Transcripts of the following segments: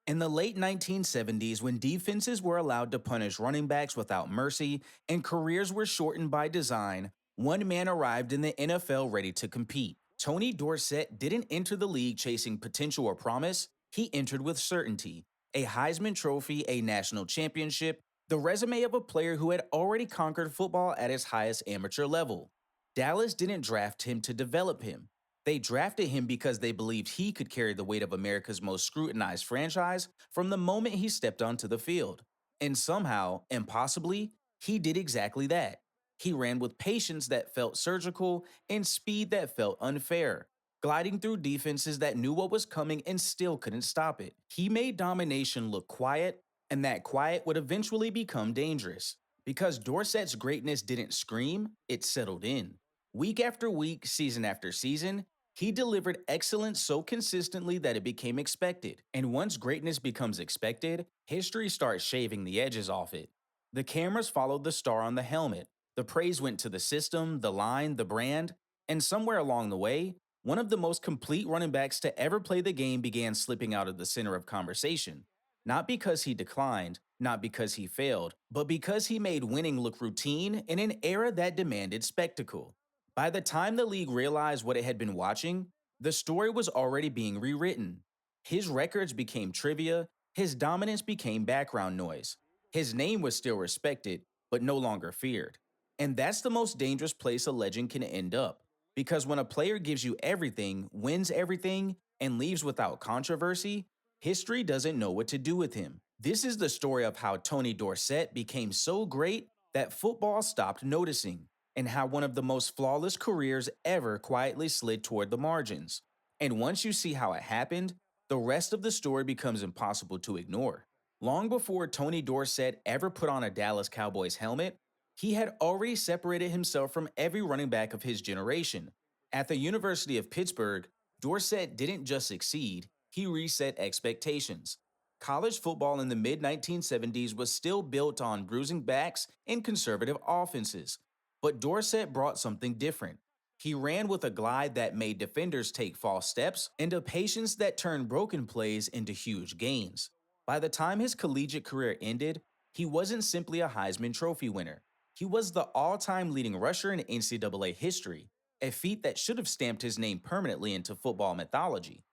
In the late 1970s, when defenses were allowed to punish running backs without mercy and careers were shortened by design, one man arrived in the NFL ready to compete. Tony Dorsett didn't enter the league chasing potential or promise, he entered with certainty. A Heisman Trophy, a national championship, the resume of a player who had already conquered football at his highest amateur level. Dallas didn't draft him to develop him. They drafted him because they believed he could carry the weight of America's most scrutinized franchise from the moment he stepped onto the field. And somehow, impossibly, he did exactly that. He ran with patience that felt surgical and speed that felt unfair, gliding through defenses that knew what was coming and still couldn't stop it. He made domination look quiet, and that quiet would eventually become dangerous. Because Dorsett's greatness didn't scream, it settled in. Week after week, season after season, he delivered excellence so consistently that it became expected. And once greatness becomes expected, history starts shaving the edges off it. The cameras followed the star on the helmet. The praise went to the system, the line, the brand, and somewhere along the way, one of the most complete running backs to ever play the game began slipping out of the center of conversation. Not because he declined, not because he failed, but because he made winning look routine in an era that demanded spectacle. By the time the league realized what it had been watching, the story was already being rewritten. His records became trivia, his dominance became background noise. His name was still respected, but no longer feared. And that's the most dangerous place a legend can end up. Because when a player gives you everything, wins everything, and leaves without controversy, history doesn't know what to do with him. This is the story of how Tony Dorsett became so great that football stopped noticing, and how one of the most flawless careers ever quietly slid toward the margins. And once you see how it happened, the rest of the story becomes impossible to ignore. Long before Tony Dorsett ever put on a Dallas Cowboys helmet, he had already separated himself from every running back of his generation. At the University of Pittsburgh, Dorsett didn't just succeed, he reset expectations. College football in the mid 1970s was still built on bruising backs and conservative offenses. But Dorsett brought something different. He ran with a glide that made defenders take false steps and a patience that turned broken plays into huge gains. By the time his collegiate career ended, he wasn't simply a Heisman Trophy winner. He was the all-time leading rusher in NCAA history, a feat that should have stamped his name permanently into football mythology.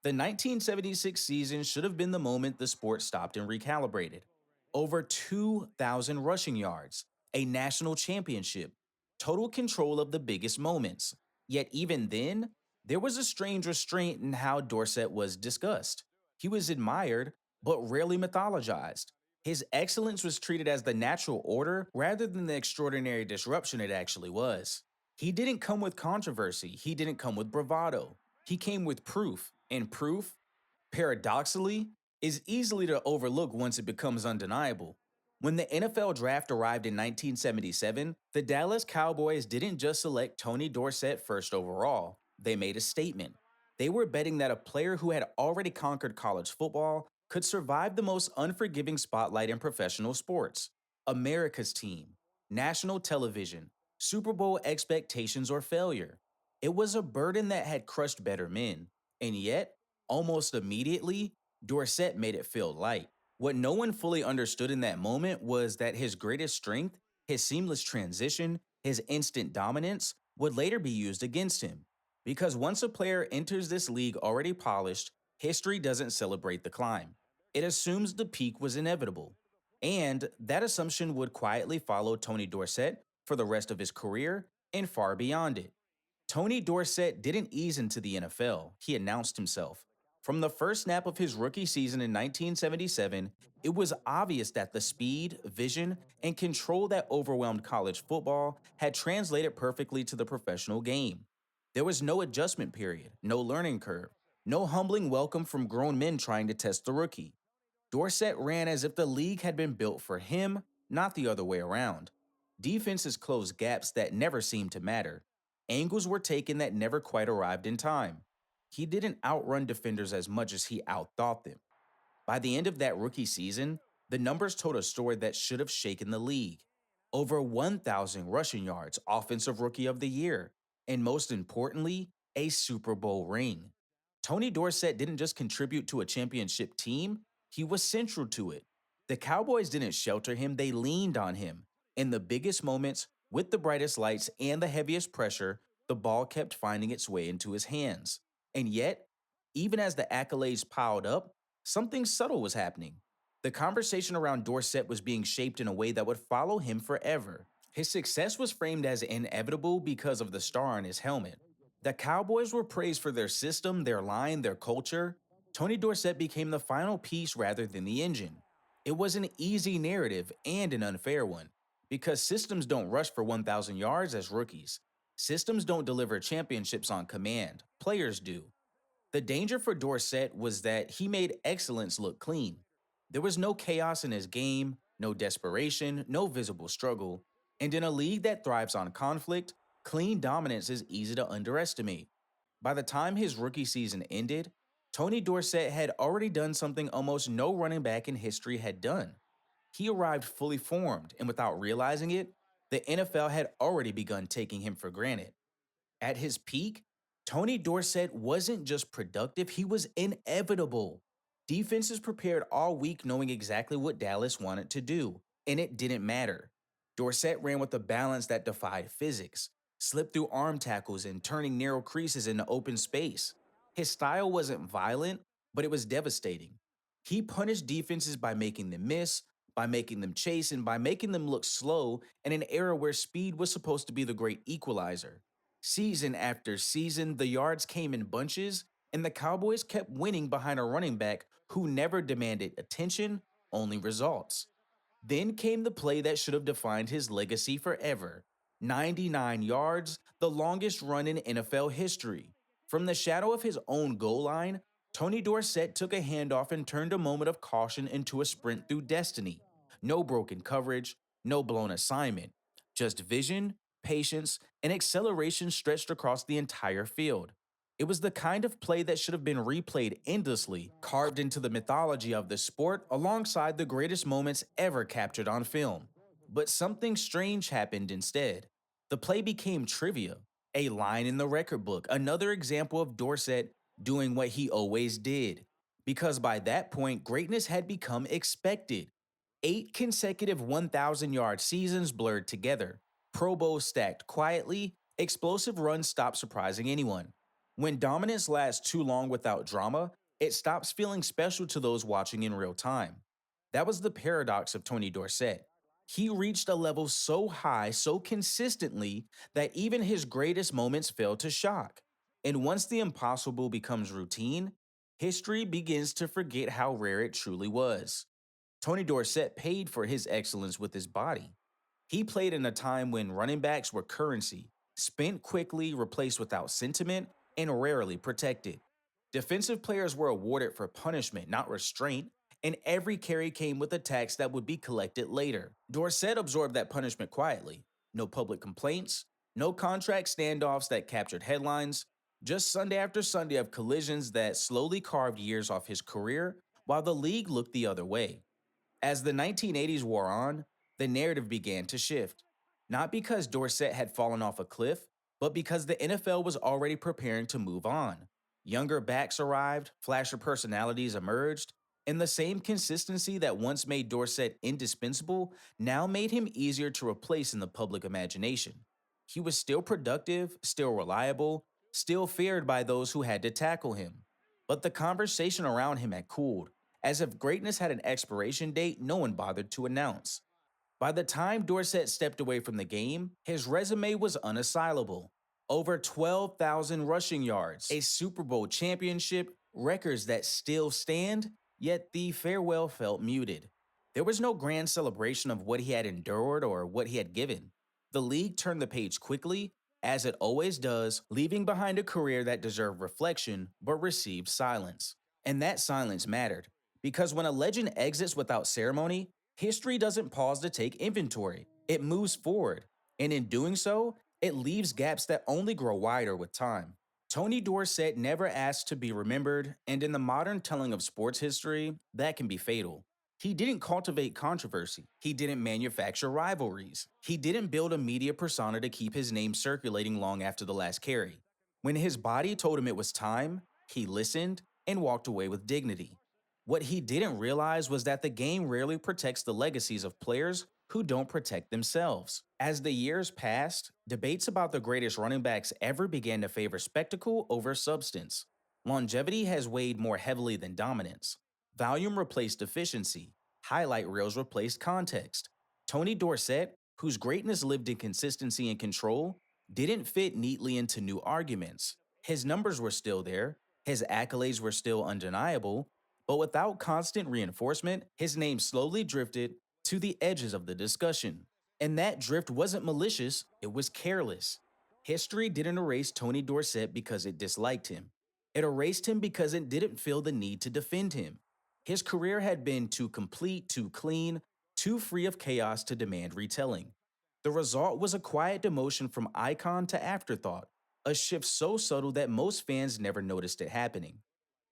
The 1976 season should have been the moment the sport stopped and recalibrated. Over 2,000 rushing yards, a national championship, total control of the biggest moments. Yet even then, there was a strange restraint in how Dorsett was discussed. He was admired, but rarely mythologized. His excellence was treated as the natural order rather than the extraordinary disruption it actually was. He didn't come with controversy, he didn't come with bravado. He came with proof, and proof, paradoxically, is easily to overlook once it becomes undeniable. When the NFL draft arrived in 1977, the Dallas Cowboys didn't just select Tony Dorsett first overall, they made a statement. They were betting that a player who had already conquered college football could survive the most unforgiving spotlight in professional sports. America's team, national television, Super Bowl expectations or failure. It was a burden that had crushed better men, and yet, almost immediately, Dorsett made it feel light. What no one fully understood in that moment was that his greatest strength, his seamless transition, his instant dominance, would later be used against him. Because once a player enters this league already polished, history doesn't celebrate the climb. It assumes the peak was inevitable. And that assumption would quietly follow Tony Dorsett for the rest of his career and far beyond it. Tony Dorsett didn't ease into the NFL, he announced himself. From the first snap of his rookie season in 1977, it was obvious that the speed, vision, and control that overwhelmed college football had translated perfectly to the professional game. There was no adjustment period, no learning curve, no humbling welcome from grown men trying to test the rookie. Dorsett ran as if the league had been built for him, not the other way around. Defenses closed gaps that never seemed to matter. Angles were taken that never quite arrived in time. He didn't outrun defenders as much as he outthought them. By the end of that rookie season, the numbers told a story that should have shaken the league. Over 1,000 rushing yards, Offensive Rookie of the Year, and most importantly, a Super Bowl ring. Tony Dorsett didn't just contribute to a championship team, He was central to it. The Cowboys didn't shelter him, they leaned on him. In the biggest moments, with the brightest lights and the heaviest pressure, the ball kept finding its way into his hands. And yet, even as the accolades piled up, something subtle was happening. The conversation around Dorsett was being shaped in a way that would follow him forever. His success was framed as inevitable because of the star on his helmet. The Cowboys were praised for their system, their line, their culture. Tony Dorsett became the final piece rather than the engine. It was an easy narrative and an unfair one, because systems don't rush for 1,000 yards as rookies. Systems don't deliver championships on command, players do. The danger for Dorsett was that he made excellence look clean. There was no chaos in his game, no desperation, no visible struggle. And in a league that thrives on conflict, clean dominance is easy to underestimate. By the time his rookie season ended, Tony Dorsett had already done something almost no running back in history had done. He arrived fully formed, and without realizing it, the NFL had already begun taking him for granted. At his peak, Tony Dorsett wasn't just productive, he was inevitable. Defenses prepared all week knowing exactly what Dallas wanted to do, and it didn't matter. Dorsett ran with a balance that defied physics, slipped through arm tackles and turning narrow creases into open space. His style wasn't violent, but it was devastating. He punished defenses by making them miss, by making them chase, and by making them look slow in an era where speed was supposed to be the great equalizer. Season after season, the yards came in bunches, and the Cowboys kept winning behind a running back who never demanded attention, only results. Then came the play that should have defined his legacy forever: 99 yards, the longest run in NFL history. From the shadow of his own goal line, Tony Dorsett took a handoff and turned a moment of caution into a sprint through destiny. No broken coverage, no blown assignment, just vision, patience, and acceleration stretched across the entire field. It was the kind of play that should have been replayed endlessly, carved into the mythology of the sport alongside the greatest moments ever captured on film. But something strange happened instead. The play became trivia, a line in the record book, another example of Dorsett doing what he always did. Because by that point, greatness had become expected. 8 consecutive 1,000-yard seasons blurred together, Pro Bowls stacked quietly, explosive runs stopped surprising anyone. When dominance lasts too long without drama, it stops feeling special to those watching in real time. That was the paradox of Tony Dorsett. He reached a level so high so consistently that even his greatest moments failed to shock. And once the impossible becomes routine, history begins to forget how rare it truly was. Tony Dorsett paid for his excellence with his body. He played in a time when running backs were currency, spent quickly, replaced without sentiment, and rarely protected. Defensive players were awarded for punishment, not restraint, and every carry came with a tax that would be collected later. Dorsett absorbed that punishment quietly. No public complaints, no contract standoffs that captured headlines, just Sunday after Sunday of collisions that slowly carved years off his career while the league looked the other way. As the 1980s wore on, the narrative began to shift. Not because Dorsett had fallen off a cliff, but because the NFL was already preparing to move on. Younger backs arrived, flasher personalities emerged, and the same consistency that once made Dorsett indispensable now made him easier to replace in the public imagination. He was still productive, still reliable, still feared by those who had to tackle him. But the conversation around him had cooled, as if greatness had an expiration date no one bothered to announce. By the time Dorsett stepped away from the game, his resume was unassailable. Over 12,000 rushing yards, a Super Bowl championship, records that still stand, yet the farewell felt muted. There was no grand celebration of what he had endured or what he had given. The league turned the page quickly, as it always does, leaving behind a career that deserved reflection but received silence. And that silence mattered, because when a legend exits without ceremony, history doesn't pause to take inventory. It moves forward, and in doing so, it leaves gaps that only grow wider with time. Tony Dorsett never asked to be remembered, and in the modern telling of sports history, that can be fatal. He didn't cultivate controversy. He didn't manufacture rivalries. He didn't build a media persona to keep his name circulating long after the last carry. When his body told him it was time, he listened and walked away with dignity. What he didn't realize was that the game rarely protects the legacies of players who don't protect themselves. As the years passed, debates about the greatest running backs ever began to favor spectacle over substance. Longevity has weighed more heavily than dominance. Volume replaced efficiency. Highlight reels replaced context. Tony Dorsett, whose greatness lived in consistency and control, didn't fit neatly into new arguments. His numbers were still there, his accolades were still undeniable, but without constant reinforcement, his name slowly drifted to the edges of the discussion. And that drift wasn't malicious, it was careless. History didn't erase Tony Dorsett because it disliked him. It erased him because it didn't feel the need to defend him. His career had been too complete, too clean, too free of chaos to demand retelling. The result was a quiet demotion from icon to afterthought, a shift so subtle that most fans never noticed it happening.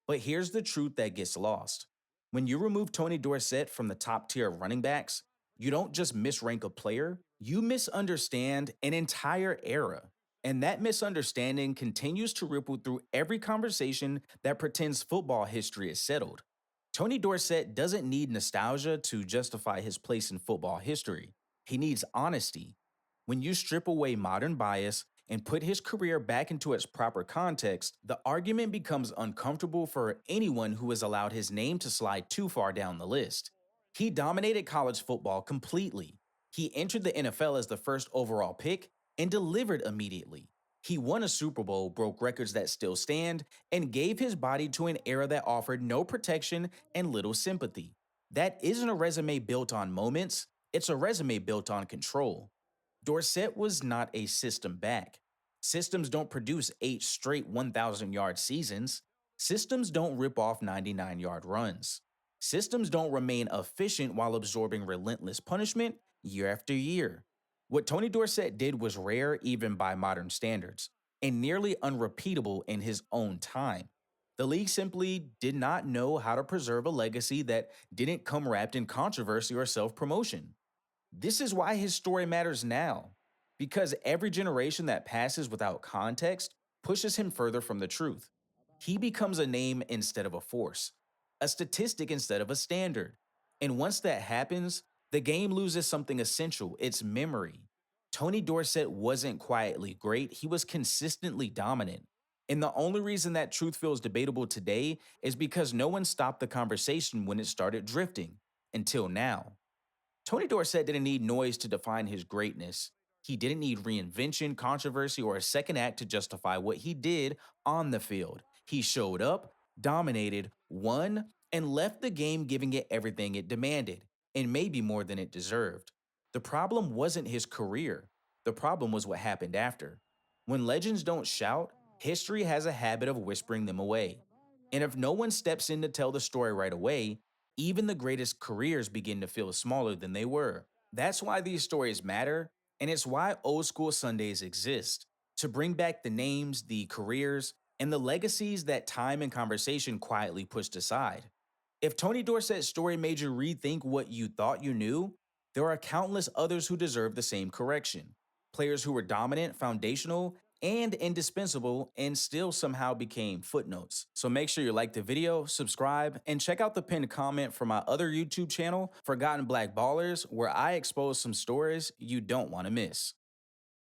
But here's the truth that gets lost. When you remove Tony Dorsett from the top tier of running backs, you don't just misrank a player, you misunderstand an entire era. And that misunderstanding continues to ripple through every conversation that pretends football history is settled. Tony Dorsett doesn't need nostalgia to justify his place in football history. He needs honesty. When you strip away modern bias and put his career back into its proper context, the argument becomes uncomfortable for anyone who has allowed his name to slide too far down the list. He dominated college football completely. He entered the NFL as the first overall pick and delivered immediately. He won a Super Bowl, broke records that still stand, and gave his body to an era that offered no protection and little sympathy. That isn't a resume built on moments, it's a resume built on control. Dorsett was not a system back. Systems don't produce 8 straight 1,000-yard seasons. Systems don't rip off 99-yard runs. Systems don't remain efficient while absorbing relentless punishment year after year. What Tony Dorsett did was rare even by modern standards, and nearly unrepeatable in his own time. The league simply did not know how to preserve a legacy that didn't come wrapped in controversy or self promotion. This is why his story matters now, because every generation that passes without context pushes him further from the truth. He becomes a name instead of a force, a statistic instead of a standard. And once that happens, the game loses something essential, its memory. Tony Dorsett wasn't quietly great, he was consistently dominant. And the only reason that truth feels debatable today is because no one stopped the conversation when it started drifting, until now. Tony Dorsett didn't need noise to define his greatness. He didn't need reinvention, controversy, or a second act to justify what he did on the field. He showed up, dominated, won, and left the game giving it everything it demanded, and maybe more than it deserved. The problem wasn't his career. The problem was what happened after. When legends don't shout, history has a habit of whispering them away. And if no one steps in to tell the story right away, even the greatest careers begin to feel smaller than they were. That's why these stories matter, and it's why old school Sundays exist to bring back the names, the careers, and the legacies that time and conversation quietly pushed aside. If Tony Dorsett's story made you rethink what you thought you knew, there are countless others who deserve the same correction. Players who were dominant, foundational, and indispensable and still somehow became footnotes. So make sure you like the video, subscribe, and check out the pinned comment for my other YouTube channel, Forgotten Black Ballers, where I expose some stories you don't want to miss.